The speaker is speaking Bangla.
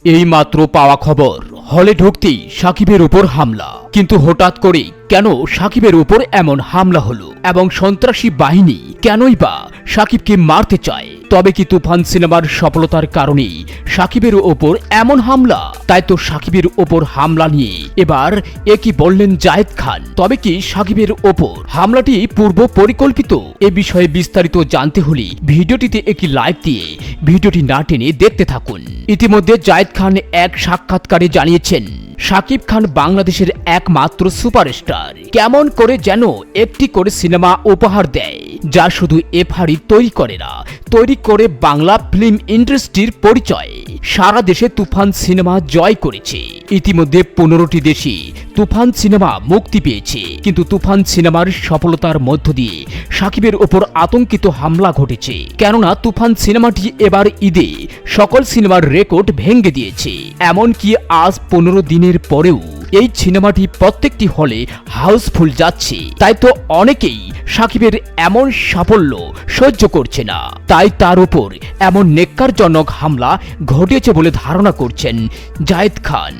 এই মাত্র পাওয়া খবর, হলে ঢুকতেই সাকিবের উপর হামলা। কিন্তু হঠাৎ করে কেন সাকিবের উপর এমন হামলা হলো এবং সন্ত্রাসী বাহিনী কেনই বা সাকিবকে মারতে চায়? তবে কি তুফান সিনেমার সফলতার কারণেই সাকিবের ওপর এমন হামলা? তাই তো সাকিবের ওপর হামলা নিয়ে এবার একই বললেন জায়েদ খান। তবে কি সাকিবের ওপর হামলাটি পূর্ব পরিকল্পিত? এ বিষয়ে বিস্তারিত জানতে হলে ভিডিওটিতে একটি লাইক দিয়ে ভিডিওটি না টেনে দেখতে থাকুন। ইতিমধ্যে জায়েদ খান এক সাক্ষাৎকারে জানিয়েছেন, শাকিব খান বাংলাদেশের একমাত্র সুপারস্টার। কেমন করে যেন একটি করে সিনেমা উপহার দেয়, যা শুধু এফআরই তৈরি করে না, তৈরি করে বাংলা ফিল্ম ইন্ডাস্ট্রির পরিচয়। সারা দেশে তুফান সিনেমা জয় করেছে। ইতিমধ্যে 15টি দেশে তুফান সিনেমা মুক্তি পেয়েছে। কিন্তু তুফান সিনেমার সফলতার মধ্য দিয়ে সাকিবের ওপর আতঙ্কিত হামলা ঘটেছে। কেননা তুফান সিনেমাটি এবার ঈদে সকল সিনেমার রেকর্ড ভেঙে দিয়েছে। এমনকি আজ 15 দিনের পরেও এই সিনেমাটি প্রত্যেকটি হলে হাউসফুল যাচ্ছে। তাই তো অনেকেই সাকিবের এমন সাফল্য সহ্য করছে না। তাই তার উপর এমন নেক্কারজনক হামলা ঘটেছে বলে ধারণা করছেন জায়েদ খান।